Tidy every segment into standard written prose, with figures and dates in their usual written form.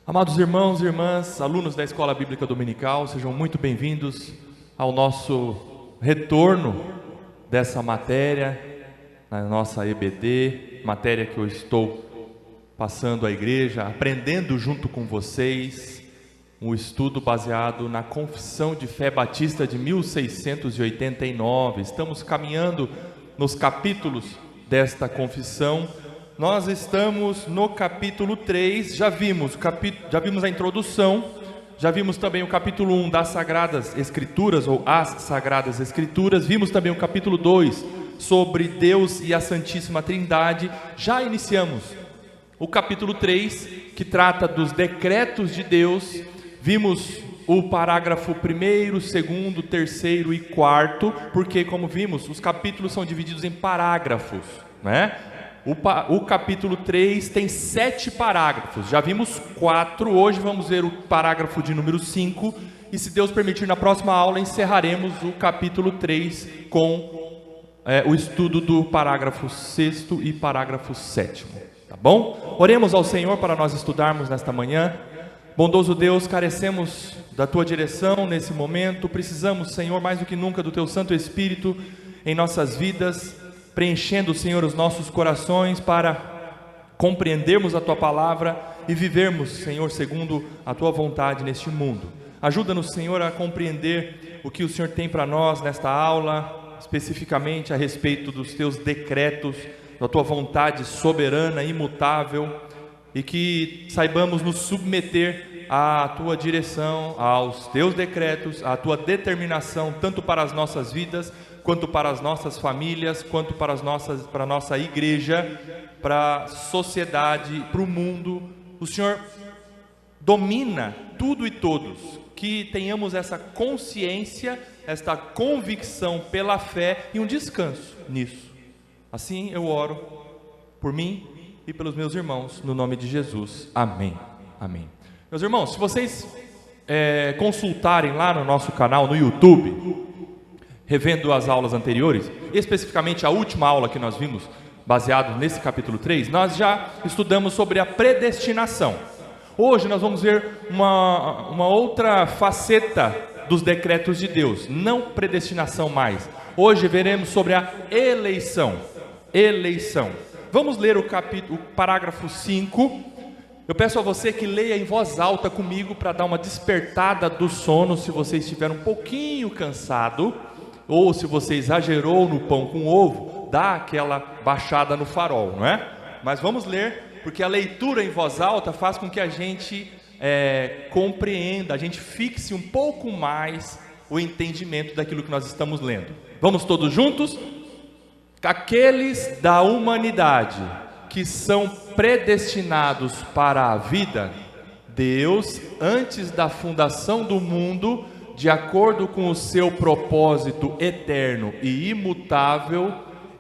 Amados irmãos e irmãs, alunos da Escola Bíblica Dominical, sejam muito bem-vindos ao nosso retorno dessa matéria, na nossa EBD, matéria que eu estou passando à igreja, aprendendo junto com vocês, um estudo baseado na Confissão de Fé Batista de 1689. Estamos caminhando nos capítulos desta confissão. Nós estamos no capítulo 3, já vimos a introdução, já vimos também o capítulo 1 das Sagradas Escrituras, ou as Sagradas Escrituras, vimos também o capítulo 2 sobre Deus e a Santíssima Trindade, já iniciamos o capítulo 3, que trata dos decretos de Deus, vimos o parágrafo 1º, 2º, 3º e 4º, porque como vimos, os capítulos são divididos em parágrafos, né? O capítulo 3 tem 7 parágrafos, já vimos 4, hoje vamos ver o parágrafo de número 5, e se Deus permitir, na próxima aula encerraremos o capítulo 3 com o estudo do parágrafo 6º e parágrafo 7º, tá bom? Oremos ao Senhor para nós estudarmos nesta manhã. Bondoso Deus, carecemos da Tua direção nesse momento, precisamos, Senhor, mais do que nunca do Teu Santo Espírito em nossas vidas, preenchendo, Senhor, os nossos corações para compreendermos a Tua Palavra e vivermos, Senhor, segundo a Tua vontade neste mundo. Ajuda-nos, Senhor, a compreender o que o Senhor tem para nós nesta aula, especificamente a respeito dos Teus decretos, da Tua vontade soberana, imutável, e que saibamos nos submeter à Tua direção, aos Teus decretos, à Tua determinação, tanto para as nossas vidas, quanto para as nossas famílias, quanto para a nossa igreja, para a sociedade, para o mundo. O Senhor domina tudo e todos, que tenhamos essa consciência, esta convicção pela fé e um descanso nisso. Assim eu oro por mim e pelos meus irmãos, no nome de Jesus. Amém. Amém. Meus irmãos, se vocês consultarem lá no nosso canal no YouTube, revendo as aulas anteriores, especificamente a última aula que nós vimos, baseado nesse capítulo 3, nós já estudamos sobre a predestinação. Hoje nós vamos ver uma outra faceta dos decretos de Deus, não predestinação mais. Hoje veremos sobre a eleição. Vamos ler o parágrafo 5. Eu peço a você que leia em voz alta comigo para dar uma despertada do sono, se você estiver um pouquinho cansado, ou se você exagerou no pão com ovo, dá aquela baixada no farol, não é? Mas vamos ler, porque a leitura em voz alta faz com que a gente compreenda, a gente fixe um pouco mais o entendimento daquilo que nós estamos lendo. Vamos todos juntos? Aqueles da humanidade que são predestinados para a vida, Deus, antes da fundação do mundo, de acordo com o seu propósito eterno e imutável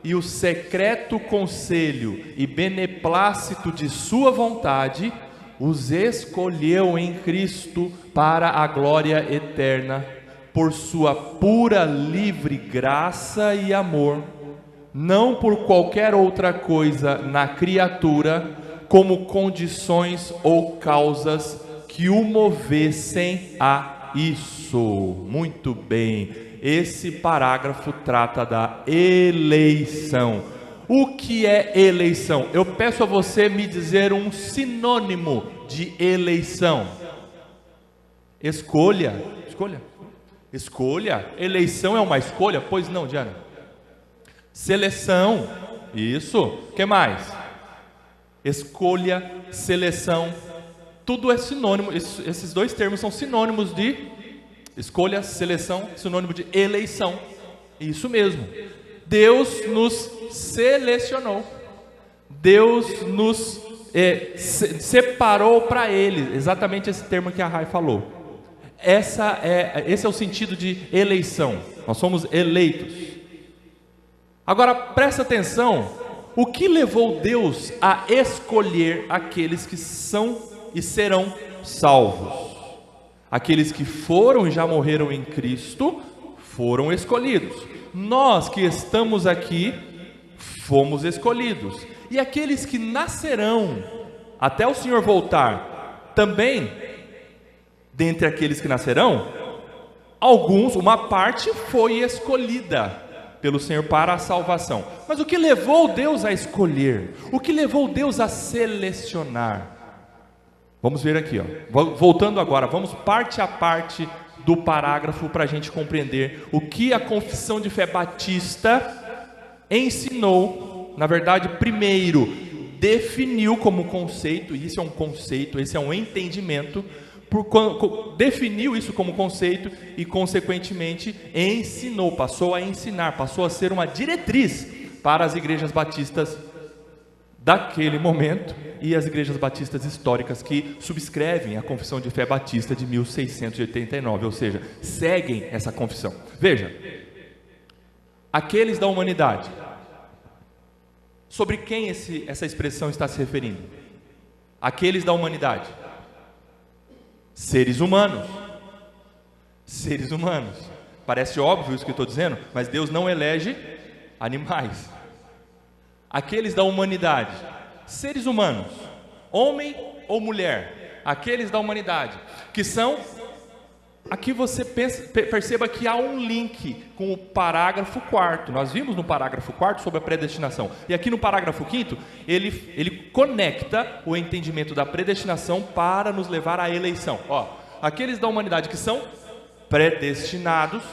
e o secreto conselho e beneplácito de sua vontade, os escolheu em Cristo para a glória eterna, por sua pura livre graça e amor, não por qualquer outra coisa na criatura, como condições ou causas que o movessem a isso. Muito bem, esse parágrafo trata da eleição. O que é eleição? Eu peço a você me dizer um sinônimo de eleição. Escolha. Eleição é uma escolha? Pois não, Diana. Seleção. Isso. O que mais? Escolha, seleção. Tudo é sinônimo, esses dois termos são sinônimos de escolha, seleção, sinônimo de eleição. Isso mesmo. Deus nos selecionou. Deus nos separou para Ele. Exatamente esse termo que a Rai falou. Esse é o sentido de eleição. Nós somos eleitos. Agora presta atenção. O que levou Deus a escolher aqueles que são e serão salvos? Aqueles que foram e já morreram em Cristo foram escolhidos. Nós que estamos aqui fomos escolhidos. E aqueles que nascerão até o Senhor voltar, também, dentre aqueles que nascerão, uma parte foi escolhida pelo Senhor para a salvação. Mas o que levou Deus a escolher? O que levou Deus a selecionar? Vamos ver aqui, voltando agora, vamos parte a parte do parágrafo para a gente compreender o que a Confissão de Fé Batista ensinou. Na verdade, primeiro definiu como conceito, e isso é um conceito, esse é um entendimento, definiu isso como conceito e consequentemente ensinou, passou a ensinar, passou a ser uma diretriz para as igrejas batistas daquele momento e as igrejas batistas históricas que subscrevem a Confissão de Fé Batista de 1689, ou seja, seguem essa confissão. Veja, aqueles da humanidade, sobre quem essa expressão está se referindo? Aqueles da humanidade, seres humanos. Seres humanos. Parece óbvio isso que eu estou dizendo, mas Deus não elege animais. Aqueles da humanidade, seres humanos, homem ou mulher, aqueles da humanidade, que são, aqui você perceba que há um link com o parágrafo 4º, nós vimos no parágrafo 4º sobre a predestinação, e aqui no parágrafo 5º, ele conecta o entendimento da predestinação para nos levar à eleição. Aqueles da humanidade que são predestinados,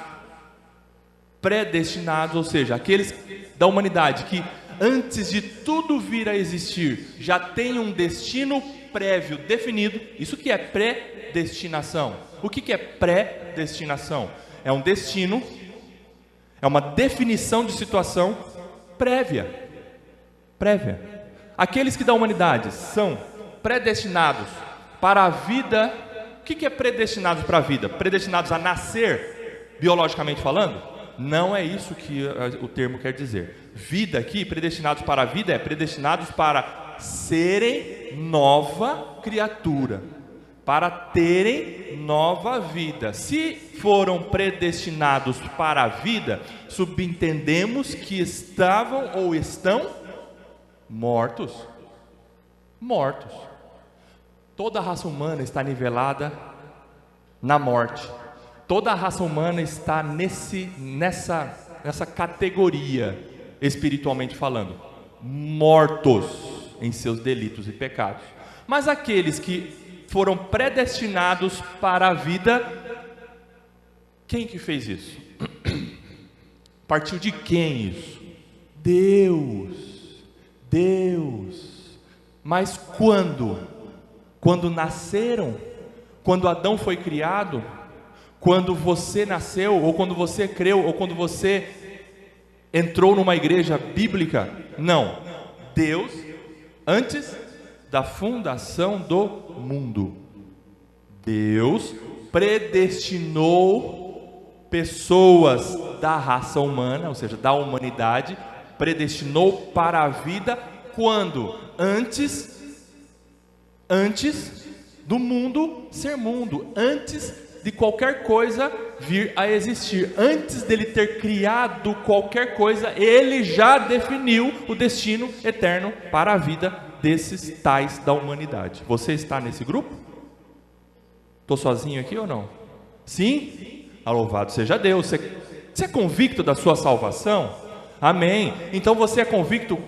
ou seja, aqueles da humanidade que antes de tudo vir a existir, já tem um destino prévio definido. Isso que é predestinação. O que é predestinação? É um destino, é uma definição de situação prévia. Aqueles que da humanidade são predestinados para a vida. O que é predestinados para a vida? Predestinados a nascer, biologicamente falando? Não é isso que o termo quer dizer. Vida aqui, predestinados para a vida, é predestinados para serem nova criatura, para terem nova vida. Se foram predestinados para a vida, subentendemos que estavam ou estão mortos. Toda a raça humana está nivelada na morte. Toda a raça humana está nessa categoria, espiritualmente falando, mortos em seus delitos e pecados. Mas aqueles que foram predestinados para a vida, quem que fez isso? Partiu de quem isso? Deus. Mas quando? Quando nasceram? Quando Adão foi criado? Quando você nasceu? Ou quando você creu? Ou quando você entrou numa igreja bíblica? Não. Deus, antes da fundação do mundo, Deus predestinou pessoas da raça humana, ou seja, da humanidade, predestinou para a vida quando? Antes do mundo ser mundo, antes de qualquer coisa vir a existir, antes dele ter criado qualquer coisa, ele já definiu o destino eterno para a vida desses tais da humanidade. Você está nesse grupo? Estou sozinho aqui ou não? Sim? Louvado seja Deus. Você é convicto da sua salvação? Amém. Então você é convicto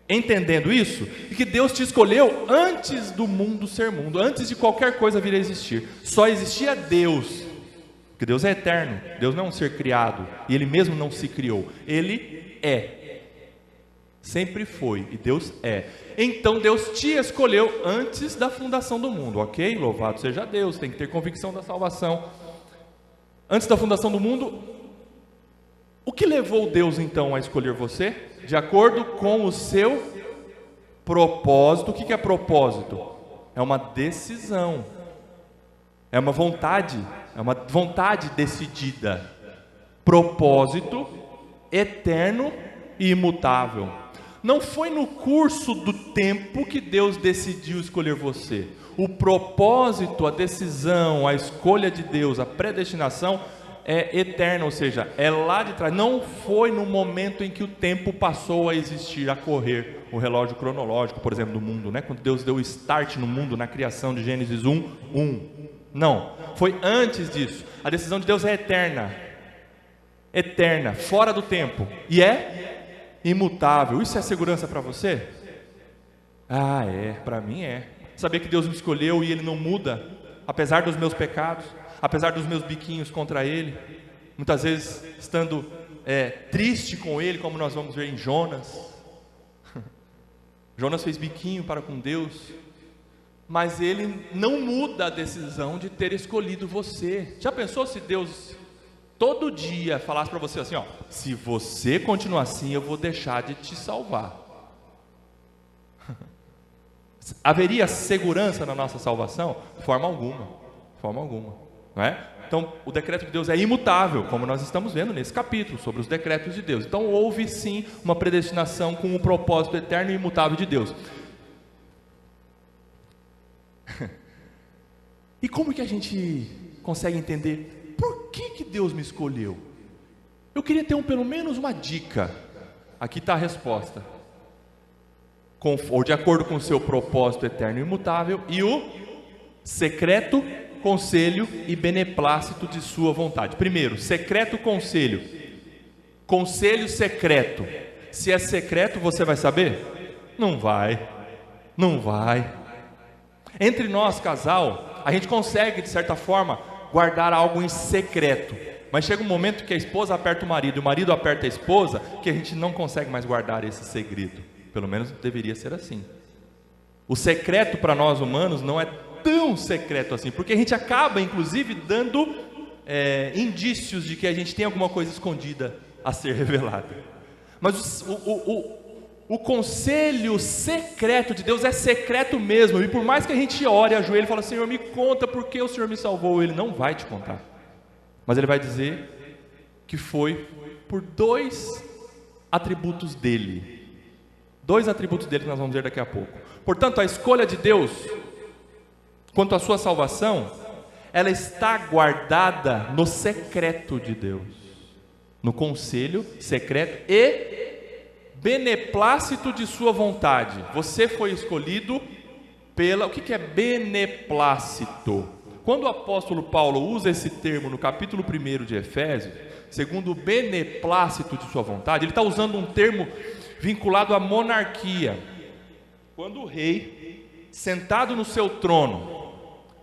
entendendo isso, e que Deus te escolheu antes do mundo ser mundo, antes de qualquer coisa vir a existir. Só existia Deus, porque Deus é eterno, Deus não é um ser criado, e Ele mesmo não se criou, Ele é, sempre foi, e Deus é. Então Deus te escolheu antes da fundação do mundo, ok? Louvado seja Deus, tem que ter convicção da salvação. Antes da fundação do mundo, o que levou Deus então a escolher você? De acordo com o seu propósito. O que é propósito? É uma decisão, é uma vontade decidida. Propósito eterno e imutável. Não foi no curso do tempo que Deus decidiu escolher você. O propósito, a decisão, a escolha de Deus, a predestinação é eterna, ou seja, é lá de trás. Não foi no momento em que o tempo passou a existir, a correr, o relógio cronológico, por exemplo, do mundo, né? Quando Deus deu o start no mundo, na criação de Gênesis 1:1. Não, foi antes disso. A decisão de Deus é eterna. Eterna, fora do tempo. E é imutável. Isso é segurança para você? Ah, para mim é. Saber que Deus me escolheu e Ele não muda, apesar dos meus pecados, apesar dos meus biquinhos contra Ele, muitas vezes estando triste com Ele, como nós vamos ver em Jonas. Jonas fez biquinho para com Deus, mas ele não muda a decisão de ter escolhido você. Já pensou se Deus todo dia falasse para você assim, ó, se você continuar assim, eu vou deixar de te salvar? Haveria segurança na nossa salvação? De forma alguma, não é? Então, o decreto de Deus é imutável, como nós estamos vendo nesse capítulo, sobre os decretos de Deus. Então, houve sim uma predestinação com um propósito eterno e imutável de Deus. E como que a gente consegue entender por que Deus me escolheu? Eu queria ter pelo menos uma dica. Aqui está a resposta. Ou de acordo com o seu propósito eterno e imutável e o secreto conselho e beneplácito de sua vontade. Primeiro, secreto conselho. Conselho secreto. Se é secreto, você vai saber? Não vai. Entre nós, casal, a gente consegue, de certa forma, guardar algo em secreto. Mas chega um momento que a esposa aperta o marido e o marido aperta a esposa, que a gente não consegue mais guardar esse segredo. Pelo menos deveria ser assim. O secreto para nós humanos não é tão secreto assim, porque a gente acaba inclusive dando indícios de que a gente tem alguma coisa escondida a ser revelada. Mas o conselho secreto de Deus é secreto mesmo, e por mais que a gente ore, ajoelhe e fale, Senhor, me conta porque o Senhor me salvou, Ele não vai te contar, mas Ele vai dizer que foi por dois atributos dele que nós vamos ver daqui a pouco. Portanto, a escolha de Deus quanto à sua salvação, ela está guardada no secreto de Deus, no conselho secreto e beneplácito de sua vontade. Você foi escolhido pela... O que é beneplácito? Quando o apóstolo Paulo usa esse termo no capítulo 1 de Efésios, segundo o beneplácito de sua vontade, ele está usando um termo vinculado à monarquia. Quando o rei, sentado no seu trono,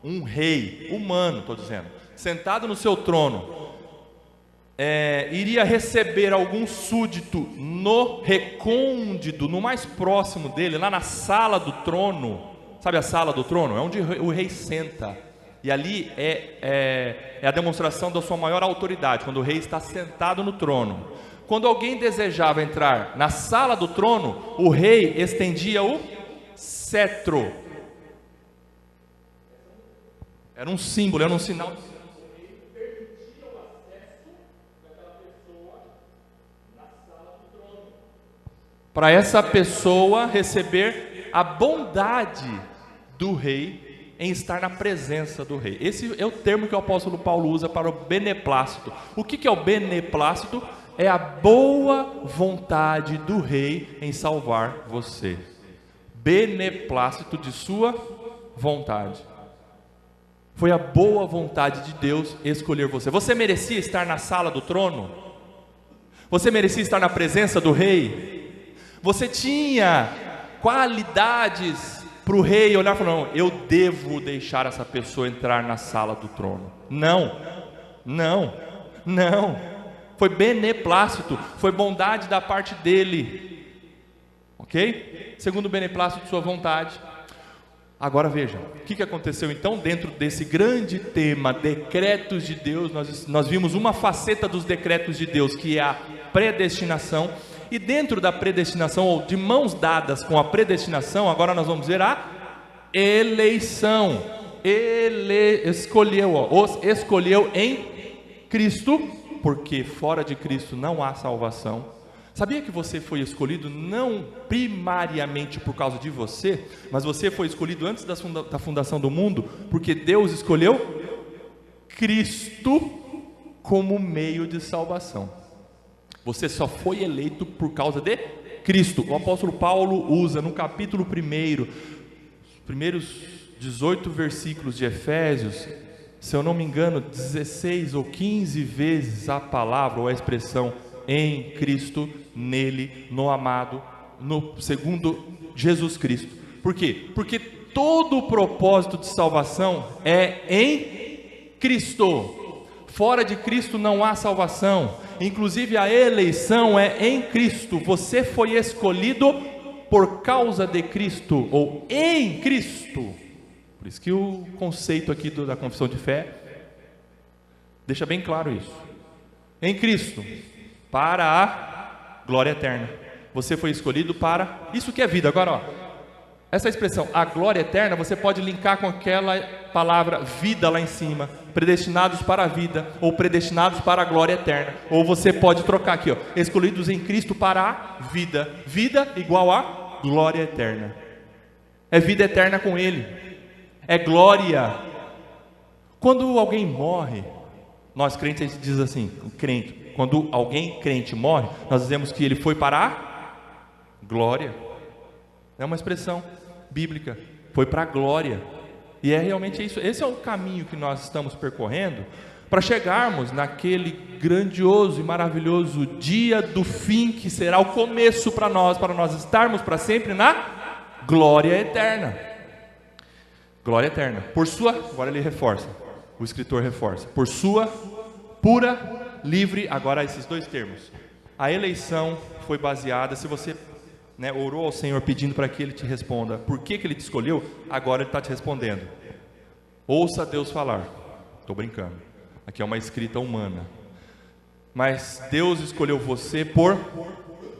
um rei humano, estou dizendo, sentado no seu trono, iria receber algum súdito no recôndito, no mais próximo dele, lá na sala do trono. Sabe a sala do trono? É onde o rei senta. E ali é a demonstração da sua maior autoridade, quando o rei está sentado no trono. Quando alguém desejava entrar na sala do trono, o rei estendia o cetro. Era um símbolo, era um sinal. Permitia o acesso daquela pessoa na sala do trono, para essa pessoa receber a bondade do rei em estar na presença do rei. Esse é o termo que o apóstolo Paulo usa para o beneplácito. O que é o beneplácito? É a boa vontade do rei em salvar você. Beneplácito de sua vontade. Foi a boa vontade de Deus escolher você. Você merecia estar na sala do trono? Você merecia estar na presença do rei? Você tinha qualidades para o rei olhar e falar, não, eu devo deixar essa pessoa entrar na sala do trono? Não. Foi beneplácito, foi bondade da parte dele. Ok? Segundo o beneplácito de sua vontade. Agora veja, o que aconteceu então dentro desse grande tema, decretos de Deus. Nós vimos uma faceta dos decretos de Deus, que é a predestinação. E dentro da predestinação, ou de mãos dadas com a predestinação, agora nós vamos ver a eleição. Ele os escolheu em Cristo, porque fora de Cristo não há salvação. Sabia que você foi escolhido não primariamente por causa de você, mas você foi escolhido antes da fundação do mundo, porque Deus escolheu Cristo como meio de salvação. Você só foi eleito por causa de Cristo. O apóstolo Paulo usa no capítulo 1, os primeiros 18 versículos de Efésios, se eu não me engano, 16 ou 15 vezes a palavra ou a expressão em Cristo, nele, no amado, no segundo Jesus Cristo. Por quê? Porque todo o propósito de salvação é em Cristo. Fora de Cristo não há salvação. Inclusive a eleição é em Cristo. Você foi escolhido por causa de Cristo ou em Cristo. Por isso que o conceito aqui da confissão de fé deixa bem claro isso. Em Cristo, para a glória eterna. Você foi escolhido para isso que é vida. Agora, ó, essa expressão, a glória eterna, você pode linkar com aquela palavra vida lá em cima, predestinados para a vida, ou predestinados para a glória eterna. Ou você pode trocar aqui, ó, escolhidos em Cristo para a vida. Vida igual a glória eterna. É vida eterna com Ele. É glória. Quando alguém morre, nós crentes, a gente diz assim, crente, quando alguém crente morre, nós dizemos que ele foi para a glória. É uma expressão bíblica, foi para a glória. E é realmente isso. Esse é o caminho que nós estamos percorrendo para chegarmos naquele grandioso e maravilhoso dia do fim, que será o começo para nós estarmos para sempre na glória eterna. Glória eterna. Por sua, agora ele reforça, o escritor reforça, por sua pura, livre, agora esses dois termos. A eleição foi baseada, se você orou ao Senhor pedindo para que Ele te responda por que Ele te escolheu, agora Ele está te respondendo. Ouça Deus falar. Estou brincando, aqui é uma escrita humana, mas Deus escolheu você por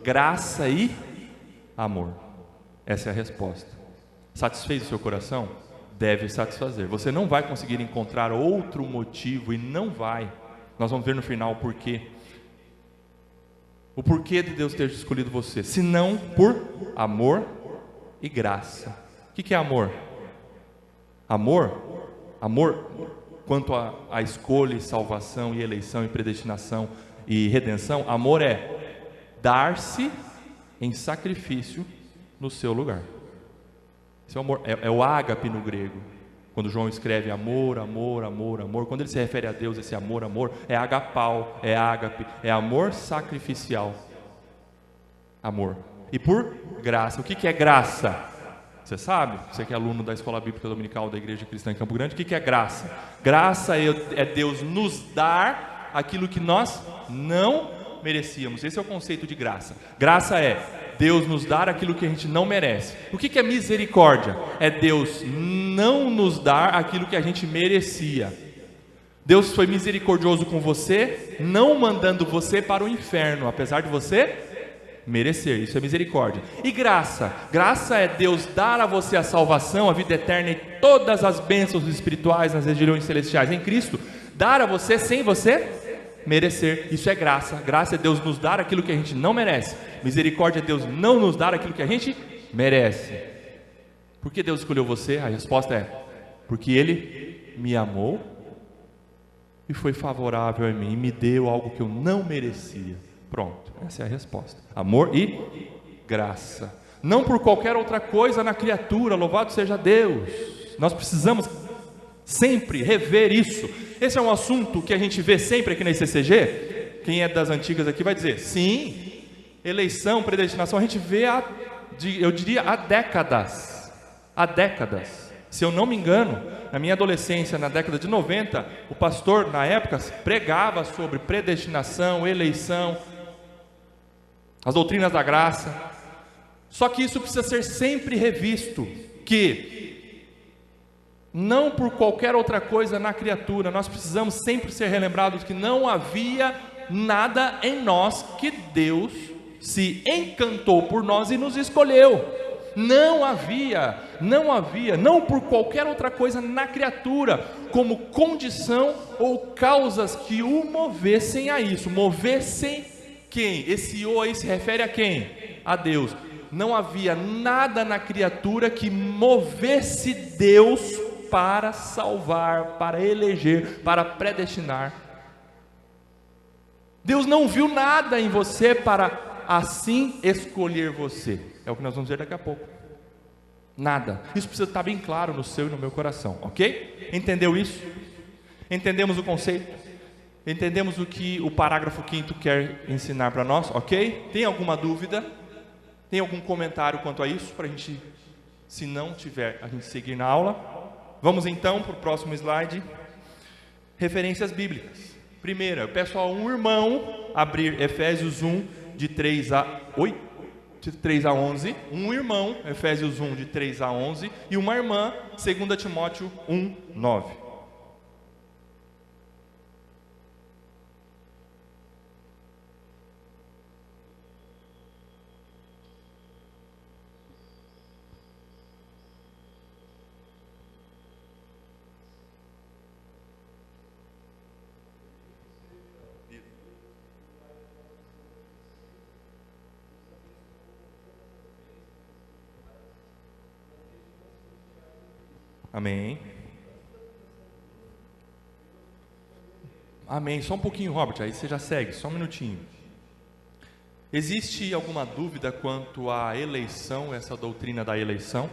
graça e amor. Essa é a resposta. Satisfez o seu coração? Deve satisfazer. Você não vai conseguir encontrar outro motivo, e não vai. Nós vamos ver no final o porquê. O porquê de Deus ter escolhido você, senão por amor e graça. O que é amor? Amor quanto a escolha, salvação e eleição e predestinação e redenção. Amor é dar-se em sacrifício no seu lugar. Esse é o amor, é o ágape no grego. Quando João escreve amor, amor, amor, amor, quando ele se refere a Deus, esse amor, amor, é agapau, é ágape, é amor sacrificial. Amor. E por graça. O que é graça? Você sabe? Você que é aluno da Escola Bíblica Dominical da Igreja Cristã em Campo Grande, o que é graça? Graça é Deus nos dar aquilo que nós não merecíamos. Esse é o conceito de graça. Graça é Deus nos dar aquilo que a gente não merece. O que é misericórdia? É Deus não nos dar aquilo que a gente merecia. Deus foi misericordioso com você, não mandando você para o inferno, apesar de você merecer. Isso é misericórdia. E graça? Graça é Deus dar a você a salvação, a vida eterna e todas as bênçãos espirituais nas regiões celestiais em Cristo, dar a você sem você merecer. Isso é graça. Graça é Deus nos dar aquilo que a gente não merece. Misericórdia é Deus não nos dar aquilo que a gente merece. Por que Deus escolheu você? A resposta é porque Ele me amou e foi favorável a mim e me deu algo que eu não merecia. Pronto, essa é a resposta. Amor e graça. Não por qualquer outra coisa na criatura. Louvado seja Deus. Nós precisamos sempre rever isso. Esse é um assunto que a gente vê sempre aqui na ICCG. Quem é das antigas aqui vai dizer, sim, eleição, predestinação, a gente vê eu diria há décadas. Há décadas. Se eu não me engano, na minha adolescência, na década de 90, o pastor, na época, pregava sobre predestinação, eleição, as doutrinas da graça. Só que isso precisa ser sempre revisto, que não por qualquer outra coisa na criatura, nós precisamos sempre ser relembrados que não havia nada em nós que Deus se encantou por nós e nos escolheu. Não havia, não por qualquer outra coisa na criatura, como condição ou causas que o movessem a isso. Movessem quem? Esse o aí se refere a quem? A Deus. Não havia nada na criatura que movesse Deus para salvar, para eleger, para predestinar. Deus não viu nada em você para assim escolher você. É o que nós vamos ver daqui a pouco. Nada. Isso precisa estar bem claro no seu e no meu coração, ok? Entendeu isso? Entendemos o conceito? Entendemos o que o parágrafo 5º quer ensinar para nós, ok? Tem alguma dúvida? Tem algum comentário quanto a isso? Para a gente, se não tiver, a gente seguir na aula. Vamos então para o próximo slide. Referências bíblicas. Primeira, eu peço a um irmão abrir Efésios 1, de 3 a 11. Um irmão, Efésios 1, de 3 a 11. E uma irmã, 2 Timóteo 1, 9. Amém. Amém. Só um pouquinho, Robert, aí você já segue, só um minutinho. Existe alguma dúvida quanto à eleição, essa doutrina da eleição?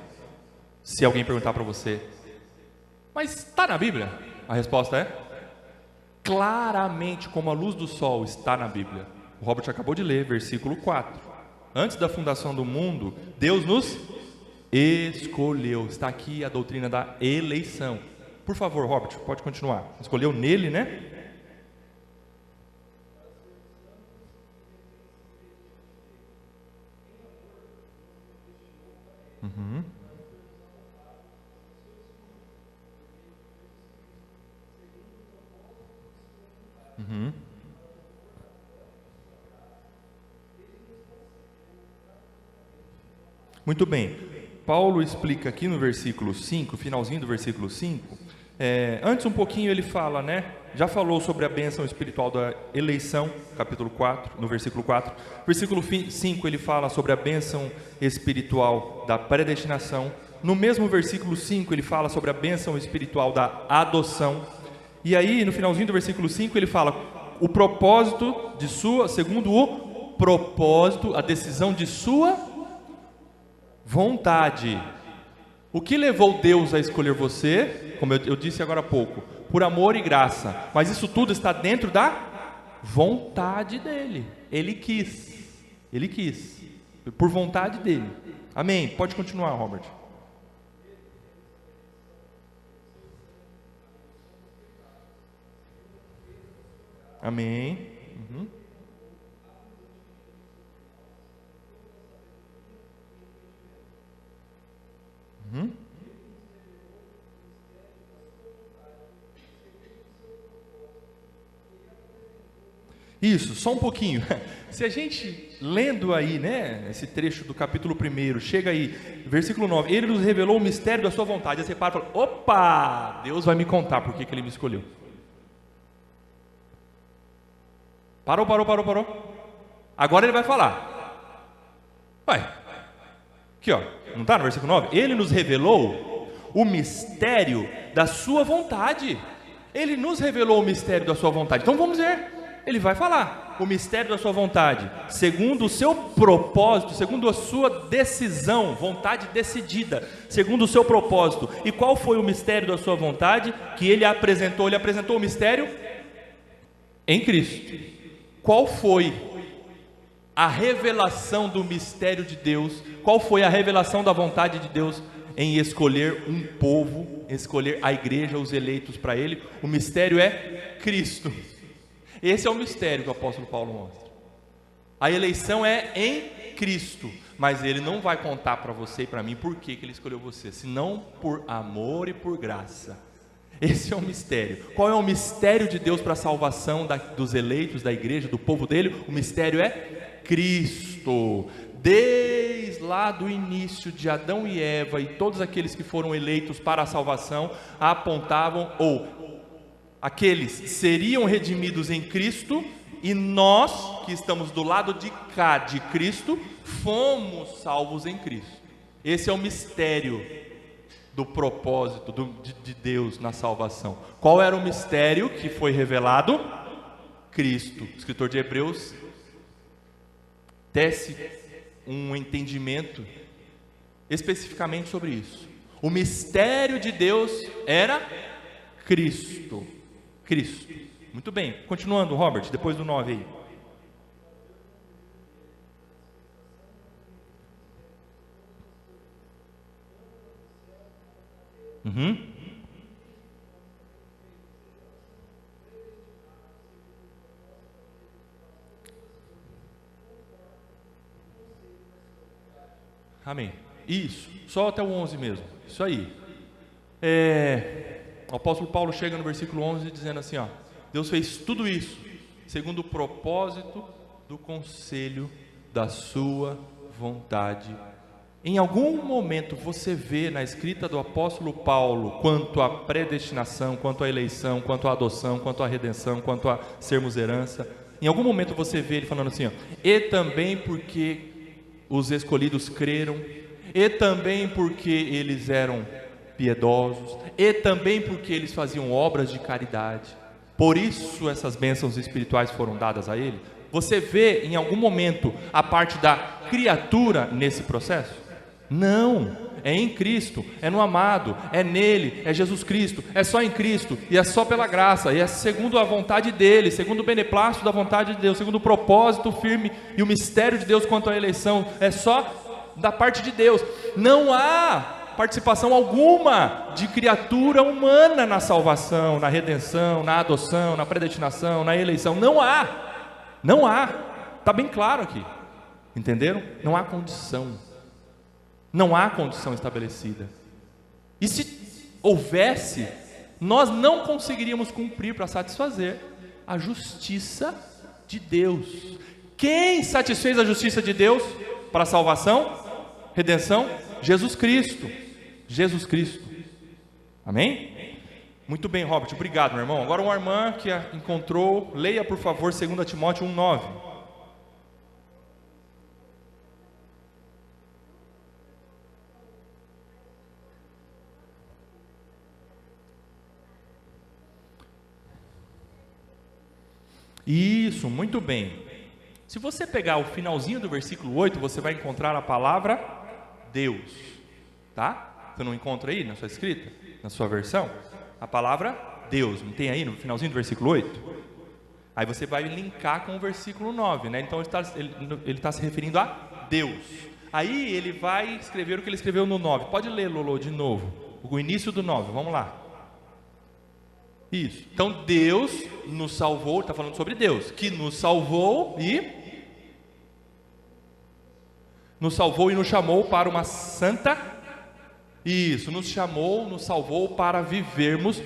Se alguém perguntar para você, mas está na Bíblia? A resposta é: claramente, como a luz do sol está na Bíblia. O Robert acabou de ler, versículo 4. Antes da fundação do mundo, Deus nos escolheu. Está aqui a doutrina da eleição. Por favor, Robert, pode continuar. Escolheu nele, né? Uhum. Uhum. Muito bem. Paulo explica aqui no versículo 5, finalzinho do versículo 5, antes um pouquinho ele fala, né? Já falou sobre a bênção espiritual da eleição, capítulo 4, no versículo 4. Versículo 5 ele fala sobre a bênção espiritual da predestinação. No mesmo versículo 5 ele fala sobre a bênção espiritual da adoção. E aí no finalzinho do versículo 5 ele fala o propósito de sua, segundo o propósito, a decisão de sua vontade. O que levou Deus a escolher você, como eu disse agora há pouco, por amor e graça, mas isso tudo está dentro da vontade dele. Ele quis, por vontade dele. Amém. Pode continuar, Robert. Amém. Uhum. Uhum. Isso, só um pouquinho. Se a gente lendo aí, né, esse trecho do capítulo 1, chega aí, versículo 9, ele nos revelou o mistério da sua vontade. Aí você para e fala: opa, Deus vai me contar por que ele me escolheu. Parou. Agora ele vai falar. Vai. Aqui, ó, não está no versículo 9? Ele nos revelou o mistério da sua vontade. Ele nos revelou o mistério da sua vontade. Então vamos ver. Ele vai falar o mistério da sua vontade, segundo o seu propósito, segundo a sua decisão, vontade decidida, segundo o seu propósito. E qual foi o mistério da sua vontade que ele apresentou? Ele apresentou o mistério em Cristo. Qual foi a revelação do mistério de Deus? Qual foi a revelação da vontade de Deus em escolher um povo, escolher a igreja, os eleitos para ele? O mistério é Cristo. Esse é o mistério que o apóstolo Paulo mostra. A eleição é em Cristo, mas ele não vai contar para você e para mim por que ele escolheu você, senão por amor e por graça. Esse é o mistério. Qual é o mistério de Deus para a salvação dos eleitos, da igreja, do povo dele? O mistério é Cristo. Desde lá do início de Adão e Eva e todos aqueles que foram eleitos para a salvação, apontavam, ou aqueles seriam redimidos em Cristo, e nós, que estamos do lado de cá de Cristo, fomos salvos em Cristo. Esse é o mistério do propósito de Deus na salvação. Qual era o mistério que foi revelado? Cristo. O escritor de Hebreus tece um entendimento especificamente sobre isso. O mistério de Deus era Cristo. Cristo. Muito bem, continuando, Robert, depois do 9 aí. Amém. Isso, só até o 11 mesmo. Isso aí. O apóstolo Paulo chega no versículo 11 dizendo assim, ó: Deus fez tudo isso segundo o propósito do conselho da sua vontade. Em algum momento você vê na escrita do apóstolo Paulo quanto à predestinação, quanto à eleição, quanto à adoção, quanto à redenção, quanto a sermos herança? Em algum momento você vê ele falando assim, ó: e também porque os escolhidos creram, e também porque eles eram piedosos, e também porque eles faziam obras de caridade, por isso essas bênçãos espirituais foram dadas a ele? Você vê em algum momento a parte da criatura nesse processo? Não, é em Cristo, é no amado, é nele, é Jesus Cristo, é só em Cristo, e é só pela graça, e é segundo a vontade dele, segundo o beneplácito da vontade de Deus, segundo o propósito firme e o mistério de Deus quanto à eleição, é só da parte de Deus. Não há participação alguma de criatura humana na salvação, na redenção, na adoção, na predestinação, na eleição. Não há, está bem claro aqui, entenderam? Não há condição. Não há condição estabelecida. E se houvesse, nós não conseguiríamos cumprir para satisfazer a justiça de Deus. Quem satisfez a justiça de Deus para a salvação, redenção? Jesus Cristo. Jesus Cristo. Amém? Muito bem, Robert, obrigado, meu irmão. Agora uma irmã que encontrou, leia por favor 2 Timóteo 1:9. Isso, muito bem. Se você pegar o finalzinho do versículo 8, você vai encontrar a palavra Deus, tá? Você não encontra aí na sua escrita, na sua versão? A palavra Deus, não tem aí no finalzinho do versículo 8? Aí você vai linkar com o versículo 9, né? Então ele está se referindo a Deus. Aí ele vai escrever o que ele escreveu no 9. Pode ler, Lolo, de novo, o início do 9, vamos lá. Isso. Então Deus nos salvou, está falando sobre Deus, que nos salvou e nos chamou para uma santa. Isso, nos chamou, nos salvou para vivermos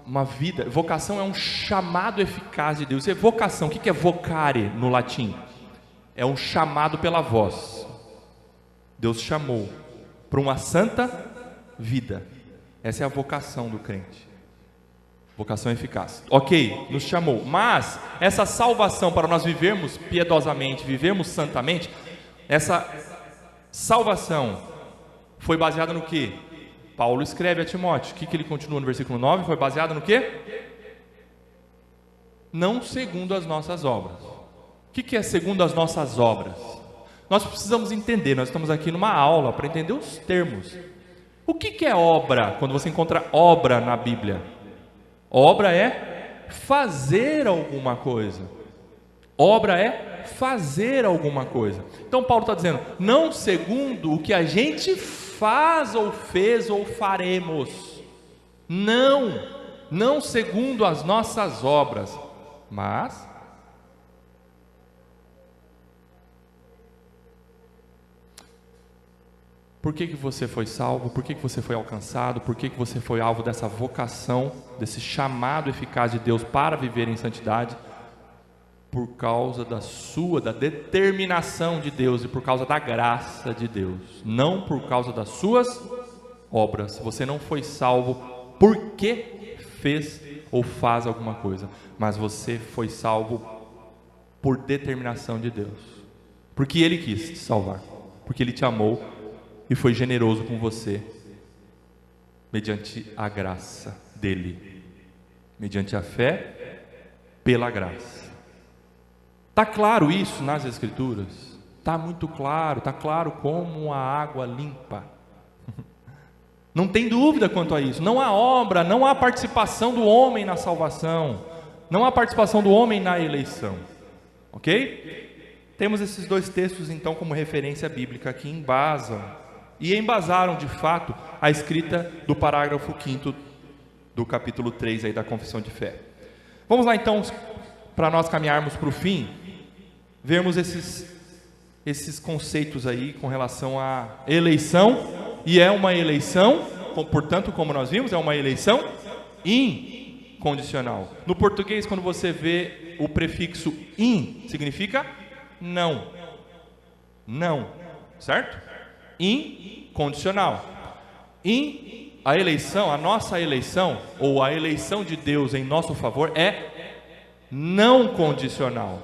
uma vida. Vocação é um chamado eficaz de Deus. E vocação, o que é vocare no latim? É um chamado pela voz. Deus chamou para uma santa vida. Essa é a vocação do crente. Vocação eficaz. Ok, nos chamou. Mas essa salvação para nós vivermos piedosamente, vivermos santamente, essa salvação foi baseada no quê? Paulo escreve a Timóteo. O que ele continua no versículo 9? Foi baseada no quê? Não segundo as nossas obras. O que é segundo as nossas obras? Nós precisamos entender, nós estamos aqui numa aula para entender os termos. O que é obra? Quando você encontra obra na Bíblia, obra é fazer alguma coisa. Obra é fazer alguma coisa. Então Paulo está dizendo, não segundo o que a gente faz ou fez ou faremos. Não segundo as nossas obras, mas por que você foi salvo? Por que você foi alcançado? Por que você foi alvo dessa vocação, desse chamado eficaz de Deus para viver em santidade? Por causa da determinação de Deus e por causa da graça de Deus, não por causa das suas obras. Você não foi salvo porque fez ou faz alguma coisa, mas você foi salvo por determinação de Deus, porque Ele quis te salvar, porque Ele te amou e foi generoso com você, mediante a graça dEle, mediante a fé pela graça. Está claro isso nas Escrituras? Está muito claro, está claro como a água limpa. Não tem dúvida quanto a isso. Não há obra, não há participação do homem na salvação, não há participação do homem na eleição. Ok? Temos esses dois textos então como referência bíblica que embasam e embasaram de fato a escrita do parágrafo 5º do capítulo 3 aí da Confissão de Fé. Vamos lá então, para nós caminharmos para o fim, vermos esses conceitos aí com relação à eleição. E é uma eleição, portanto, como nós vimos, é uma eleição incondicional. No português, quando você vê o prefixo in, significa não. Não, certo? Incondicional. A eleição, a nossa eleição, ou a eleição de Deus em nosso favor, é não condicional.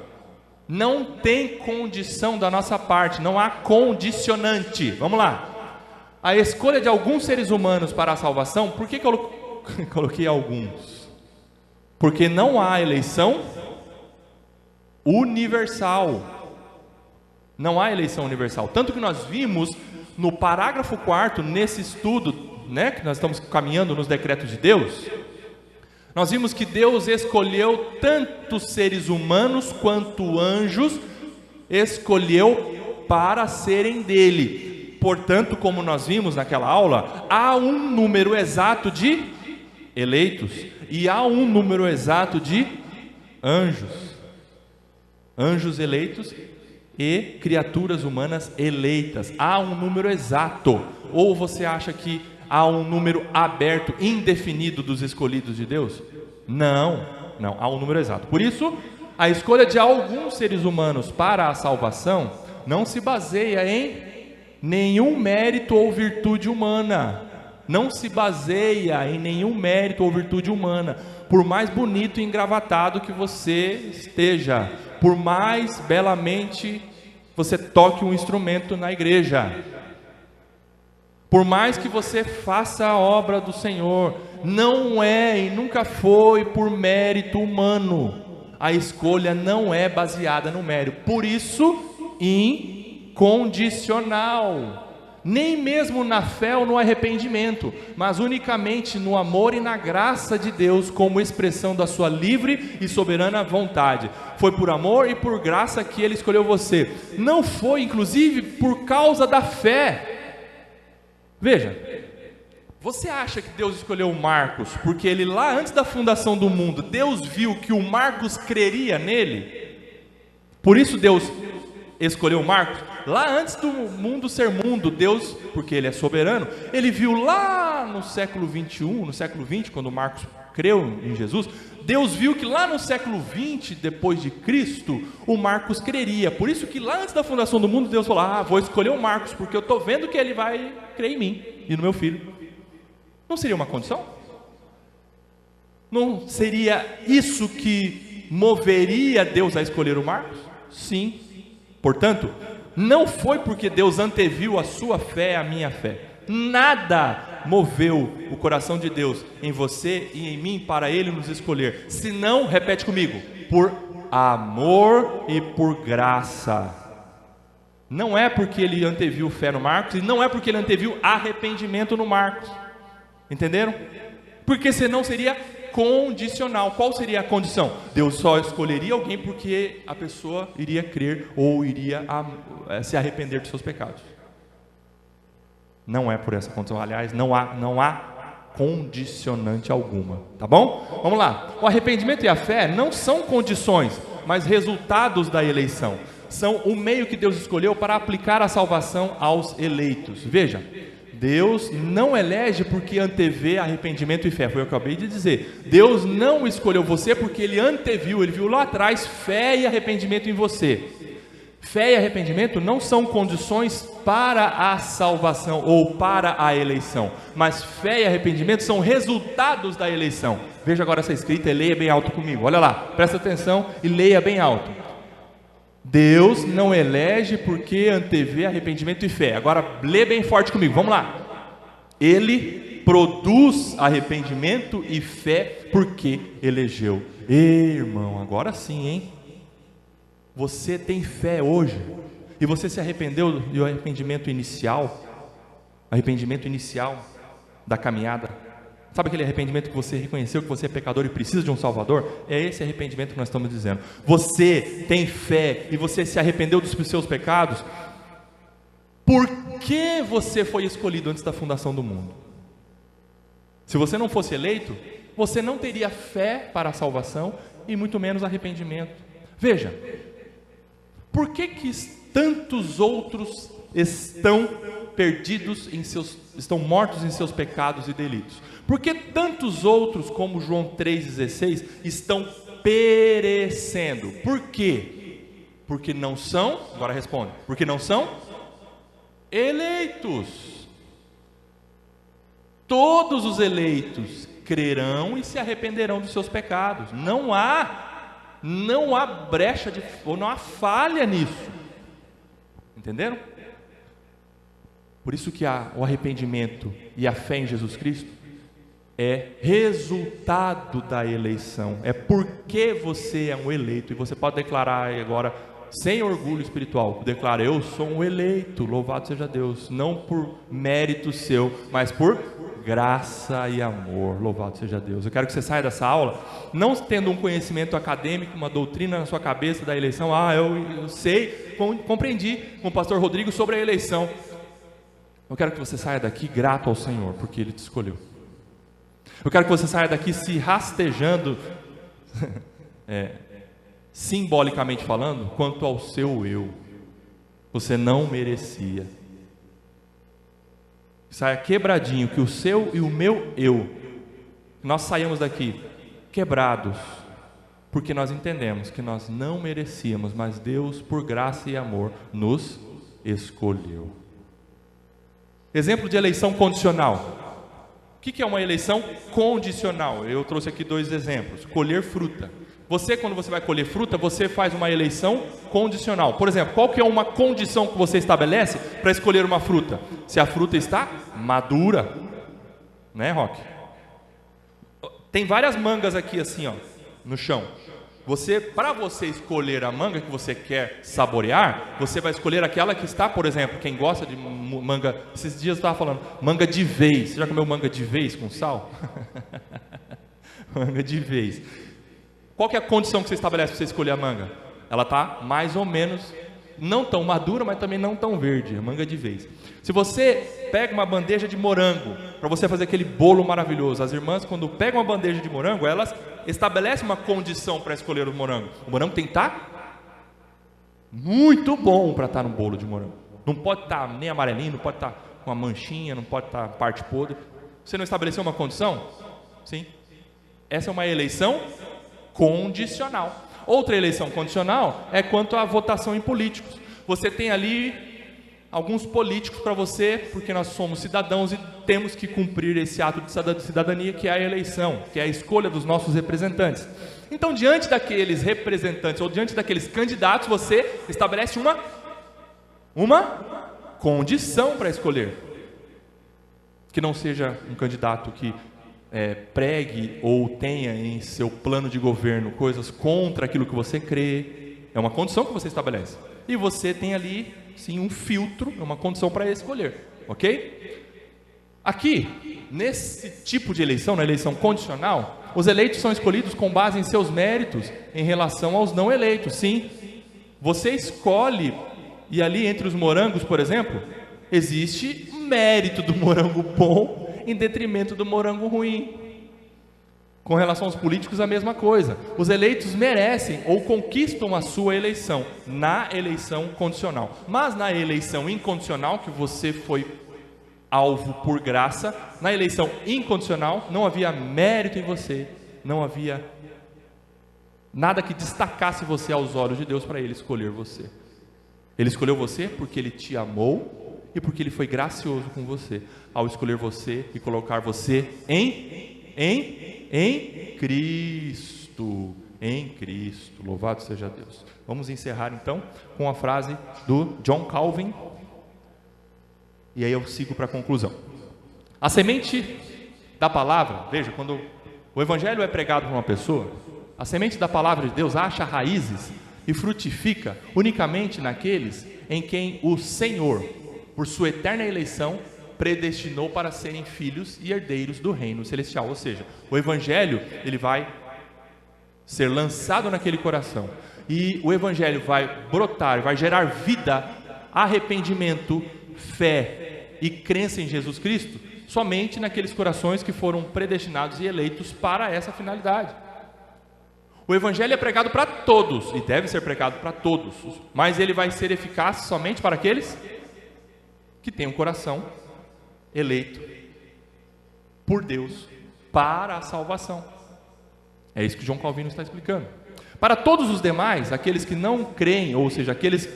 Não tem condição da nossa parte, não há condicionante. Vamos lá. A escolha de alguns seres humanos para a salvação, por que eu coloquei alguns? Porque não há eleição universal. Não há eleição universal. Tanto que nós vimos no parágrafo 4º, nesse estudo, né, que nós estamos caminhando nos decretos de Deus, nós vimos que Deus escolheu tanto seres humanos quanto anjos, escolheu para serem dele. Portanto, como nós vimos naquela aula, há um número exato de eleitos e há um número exato de anjos. Anjos eleitos e criaturas humanas eleitas. Há um número exato. Ou você acha que há um número aberto, indefinido dos escolhidos de Deus? Não, há um número exato. Por isso, a escolha de alguns seres humanos para a salvação não se baseia em nenhum mérito ou virtude humana. Não se baseia em nenhum mérito ou virtude humana. Por mais bonito e engravatado que você esteja, por mais belamente você toque um instrumento na igreja, por mais que você faça a obra do Senhor, não é e nunca foi por mérito humano. A escolha não é baseada no mérito. Por isso, incondicional. Nem mesmo na fé ou no arrependimento, mas unicamente no amor e na graça de Deus, como expressão da sua livre e soberana vontade. Foi por amor e por graça que Ele escolheu você. Não foi, inclusive, por causa da fé. Veja, você acha que Deus escolheu o Marcos porque ele lá antes da fundação do mundo, Deus viu que o Marcos creria nele? Por isso Deus escolheu o Marcos? Lá antes do mundo ser mundo, Deus, porque Ele é soberano, Ele viu lá no século 21, no século 20, quando Marcos creu em Jesus, Deus viu que lá no século 20, depois de Cristo, o Marcos creria. Por isso que lá antes da fundação do mundo, Deus falou, vou escolher o Marcos, porque eu estou vendo que ele vai crer em mim e no meu filho. Não seria uma condição? Não seria isso que moveria Deus a escolher o Marcos? Sim. Portanto, não foi porque Deus anteviu a sua fé à minha fé. Nada moveu o coração de Deus em você e em mim para Ele nos escolher. Senão, repete comigo, por amor e por graça. Não é porque Ele anteviu fé no Marcos e não é porque Ele anteviu arrependimento no Marcos. Entenderam? Porque senão seria condicional. Qual seria a condição? Deus só escolheria alguém porque a pessoa iria crer ou iria se arrepender dos seus pecados. Não é por essa condição. Aliás, não há condicionante alguma. Tá bom? Vamos lá. O arrependimento e a fé não são condições, mas resultados da eleição. São o meio que Deus escolheu para aplicar a salvação aos eleitos. Veja, Deus não elege porque antevê arrependimento e fé. Foi o que eu acabei de dizer. Deus não escolheu você porque Ele anteviu, Ele viu lá atrás fé e arrependimento em você. Fé e arrependimento não são condições para a salvação ou para a eleição, mas fé e arrependimento são resultados da eleição. Veja agora essa escrita e leia bem alto comigo. Olha lá, presta atenção e leia bem alto. Deus não elege porque antevê arrependimento e fé. Agora lê bem forte comigo, vamos lá. Ele produz arrependimento e fé porque elegeu Ei, irmão, agora sim, hein? Você tem fé hoje, e você se arrependeu do arrependimento inicial da caminhada. Sabe aquele arrependimento que você reconheceu que você é pecador e precisa de um Salvador? É esse arrependimento que nós estamos dizendo. Você tem fé e você se arrependeu dos seus pecados? Por que você foi escolhido antes da fundação do mundo? Se você não fosse eleito, você não teria fé para a salvação e muito menos arrependimento. Veja, por que tantos outros estão perdidos estão mortos em seus pecados e delitos? Por que tantos outros, como João 3,16, estão perecendo? Por quê? Porque não são, agora responde, porque não são eleitos. Todos os eleitos crerão e se arrependerão dos seus pecados. Não há brecha ou não há falha nisso. Entenderam? Por isso que o arrependimento e a fé em Jesus Cristo é resultado da eleição. É porque você é um eleito. E você pode declarar agora, sem orgulho espiritual, declara: eu sou um eleito, louvado seja Deus, não por mérito seu, mas por graça e amor, louvado seja Deus. Eu quero que você saia dessa aula não tendo um conhecimento acadêmico, uma doutrina na sua cabeça da eleição. Eu sei, compreendi com o pastor Rodrigo sobre a eleição. Eu quero que você saia daqui grato ao Senhor, porque Ele te escolheu. Eu quero que você saia daqui se rastejando, simbolicamente falando, quanto ao seu eu. Você não merecia. Saia quebradinho, que o seu e o meu eu, nós saímos daqui quebrados, porque nós entendemos que nós não merecíamos, mas Deus, por graça e amor, nos escolheu. Exemplo de eleição condicional. O que é uma eleição condicional? Eu trouxe aqui 2 exemplos. Colher fruta. Quando você vai colher fruta, você faz uma eleição condicional. Por exemplo, qual que é uma condição que você estabelece para escolher uma fruta? Se a fruta está madura, né, Roque? Tem várias mangas aqui assim, ó, no chão. Para você escolher a manga que você quer saborear, você vai escolher aquela que está, por exemplo, quem gosta de manga, esses dias eu estava falando, manga de vez. Você já comeu manga de vez com sal? Manga de vez. Qual que é a condição que você estabelece para você escolher a manga? Ela está mais ou menos, não tão madura, mas também não tão verde, a manga de vez. Se você pega uma bandeja de morango, para você fazer aquele bolo maravilhoso, as irmãs, quando pegam uma bandeja de morango, elas estabelecem uma condição para escolher o morango. O morango tem que estar muito bom para estar no bolo de morango. Não pode estar nem amarelinho, não pode estar com uma manchinha, não pode estar parte podre. Você não estabeleceu uma condição? Sim. Essa é uma eleição condicional. Outra eleição condicional é quanto à votação em políticos. Você tem ali alguns políticos para você, porque nós somos cidadãos e temos que cumprir esse ato de cidadania, que é a eleição, que é a escolha dos nossos representantes. Então, diante daqueles representantes ou diante daqueles candidatos, você estabelece uma condição para escolher. Que não seja um candidato que pregue ou tenha em seu plano de governo coisas contra aquilo que você crê. É uma condição que você estabelece. E você tem ali, sim, um filtro, uma condição para escolher. Ok? Aqui, nesse tipo de eleição, na eleição condicional, os eleitos são escolhidos com base em seus méritos em relação aos não eleitos. Sim, você escolhe, e ali entre os morangos, por exemplo, existe mérito do morango bom em detrimento do morango ruim. Com relação aos políticos, a mesma coisa. Os eleitos merecem ou conquistam a sua eleição na eleição condicional. Mas na eleição incondicional, que você foi alvo por graça, na eleição incondicional não havia mérito em você, não havia nada que destacasse você aos olhos de Deus para Ele escolher você. Ele escolheu você porque Ele te amou e porque Ele foi gracioso com você ao escolher você e colocar você em Cristo. Em Cristo, louvado seja Deus. Vamos encerrar então com a frase do John Calvin, e aí eu sigo para a conclusão. A semente da palavra, veja, quando o evangelho é pregado para uma pessoa, A semente da palavra de Deus acha raízes e frutifica unicamente naqueles em quem o Senhor, por sua eterna eleição, predestinou para serem filhos e herdeiros do reino celestial. Ou seja, o evangelho, ele vai ser lançado naquele coração, e o evangelho vai brotar, vai gerar vida, arrependimento, fé e crença em Jesus Cristo, somente naqueles corações que foram predestinados e eleitos para essa finalidade. O evangelho é pregado para todos, e deve ser pregado para todos, mas ele vai ser eficaz somente para aqueles que têm um coração eleito por Deus para a salvação. É isso que João Calvino está explicando. Para todos os demais, aqueles que não creem, ou seja, aqueles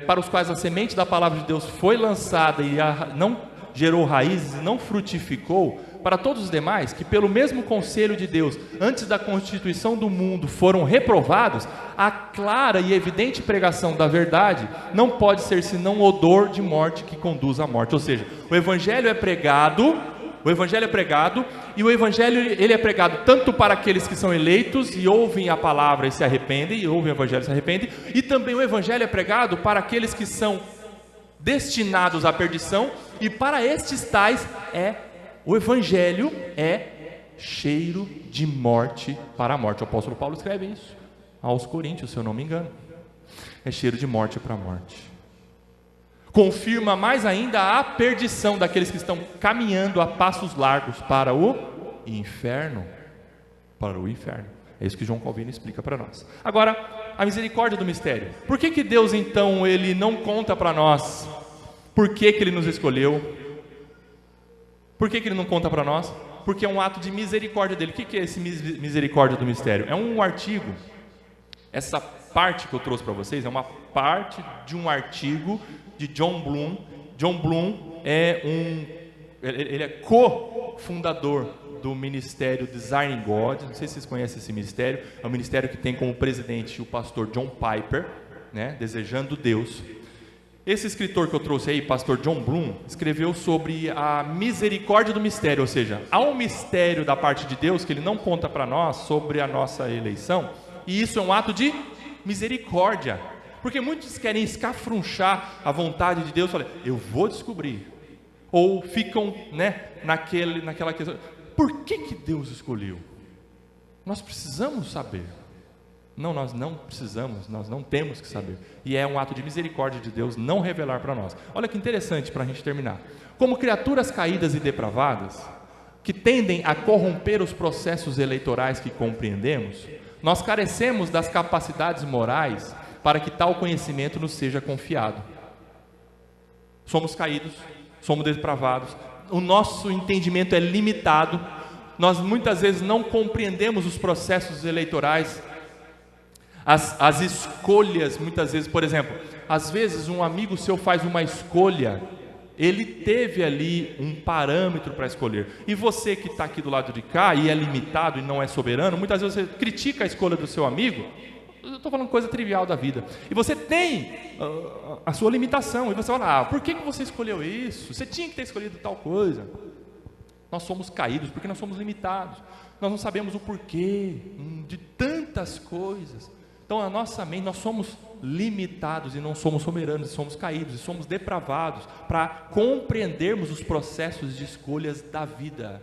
para os quais a semente da palavra de Deus foi lançada e não gerou raízes e não frutificou, para todos os demais, que pelo mesmo conselho de Deus, antes da constituição do mundo, foram reprovados, a clara e evidente pregação da verdade não pode ser senão odor de morte que conduz à morte. Ou seja, o evangelho é pregado, e o evangelho ele é pregado tanto para aqueles que são eleitos e ouvem a palavra e se arrependem, e ouvem o evangelho e se arrependem, e também o evangelho é pregado para aqueles que são destinados à perdição, e para estes tais o evangelho é cheiro de morte para a morte. O apóstolo Paulo escreve isso aos Coríntios, se eu não me engano. É cheiro de morte para a morte. Confirma mais ainda a perdição daqueles que estão caminhando a passos largos para o inferno. Para o inferno. É isso que João Calvino explica para nós. Agora, a misericórdia do mistério. Por que Deus então ele não conta para nós por que ele nos escolheu? Por que ele não conta para nós? Porque é um ato de misericórdia dele. O que é esse misericórdia do mistério? É um artigo. Essa parte que eu trouxe para vocês é uma parte de um artigo de John Bloom. John Bloom ele é co-fundador do ministério Desiring God. Não sei se vocês conhecem esse ministério. É um ministério que tem como presidente o pastor John Piper, né? Desejando Deus. Esse escritor que eu trouxe aí, pastor John Bloom, escreveu sobre a misericórdia do mistério, ou seja, há um mistério da parte de Deus que ele não conta para nós sobre a nossa eleição, e isso é um ato de misericórdia, porque muitos querem escafrunchar a vontade de Deus, falam, eu vou descobrir, ou ficam, naquela questão, por que Deus escolheu? Nós precisamos saber. Não, nós não precisamos, nós não temos que saber. E é um ato de misericórdia de Deus não revelar para nós. Olha que interessante para a gente terminar. Como criaturas caídas e depravadas, que tendem a corromper os processos eleitorais que compreendemos, nós carecemos das capacidades morais para que tal conhecimento nos seja confiado. Somos caídos, somos depravados, o nosso entendimento é limitado, nós muitas vezes não compreendemos os processos eleitorais, as escolhas, muitas vezes, por exemplo, às vezes um amigo seu faz uma escolha, ele teve ali um parâmetro para escolher, e você que está aqui do lado de cá, e é limitado e não é soberano, muitas vezes você critica a escolha do seu amigo. Eu estou falando coisa trivial da vida, e você tem a sua limitação, e você fala, por que você escolheu isso? Você tinha que ter escolhido tal coisa. Nós somos caídos porque nós somos limitados, nós não sabemos o porquê de tantas coisas. Então, a nossa mente, nós somos limitados e não somos soberanos, e somos caídos, e somos depravados para compreendermos os processos de escolhas da vida,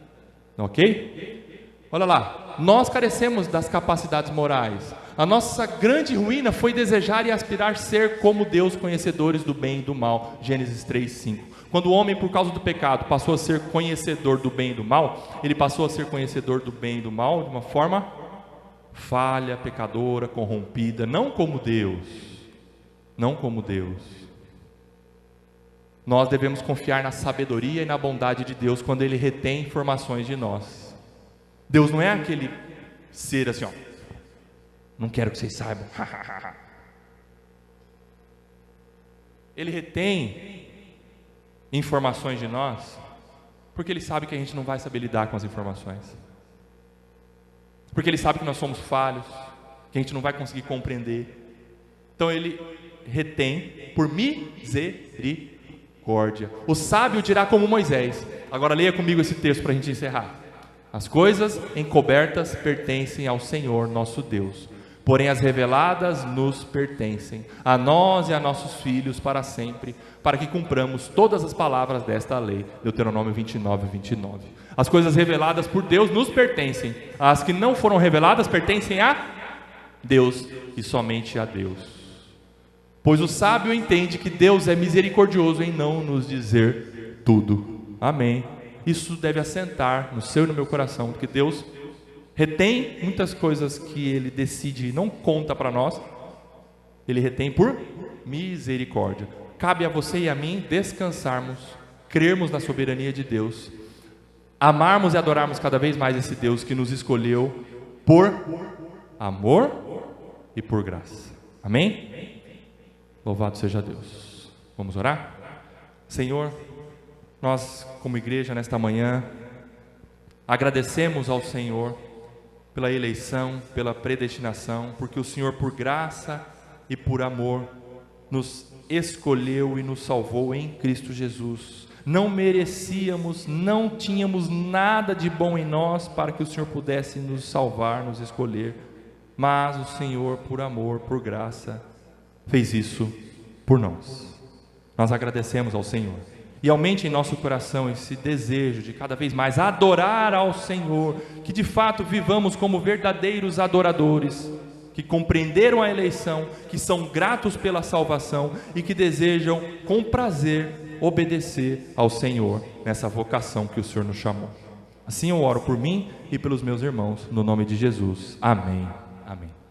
ok? Olha lá, nós carecemos das capacidades morais. A nossa grande ruína foi desejar e aspirar ser como Deus, conhecedores do bem e do mal. Gênesis 3:5. Quando o homem, por causa do pecado, passou a ser conhecedor do bem e do mal, ele passou a ser conhecedor do bem e do mal de uma forma falha, pecadora, corrompida, não como Deus. Nós devemos confiar na sabedoria e na bondade de Deus quando Ele retém informações de nós. Deus não é aquele ser assim, não quero que vocês saibam. Ele retém informações de nós porque Ele sabe que a gente não vai saber lidar com as informações. Porque Ele sabe que nós somos falhos, que a gente não vai conseguir compreender. Então Ele retém por misericórdia. O sábio dirá como Moisés. Agora leia comigo esse texto para a gente encerrar. As coisas encobertas pertencem ao Senhor nosso Deus, porém as reveladas nos pertencem, a nós e a nossos filhos para sempre, para que cumpramos todas as palavras desta lei. Deuteronômio 29, 29. As coisas reveladas por Deus nos pertencem, as que não foram reveladas pertencem a Deus e somente a Deus. Pois o sábio entende que Deus é misericordioso em não nos dizer tudo. Amém. Isso deve assentar no seu e no meu coração, porque Deus retém muitas coisas que Ele decide e não conta para nós. Ele retém por misericórdia. Cabe a você e a mim descansarmos, crermos na soberania de Deus, amarmos e adorarmos cada vez mais esse Deus que nos escolheu por amor e por graça. Amém? Louvado seja Deus. Vamos orar? Senhor, nós como igreja nesta manhã agradecemos ao Senhor pela eleição, pela predestinação, porque o Senhor por graça e por amor nos escolheu e nos salvou em Cristo Jesus. Não merecíamos, não tínhamos nada de bom em nós para que o Senhor pudesse nos salvar, nos escolher, mas o Senhor por amor, por graça fez isso por nós. Nós agradecemos ao Senhor e aumente em nosso coração esse desejo de cada vez mais adorar ao Senhor, que de fato vivamos como verdadeiros adoradores, que compreenderam a eleição, que são gratos pela salvação e que desejam com prazer obedecer ao Senhor nessa vocação que o Senhor nos chamou. Assim eu oro por mim e pelos meus irmãos, no nome de Jesus. Amém. Amém.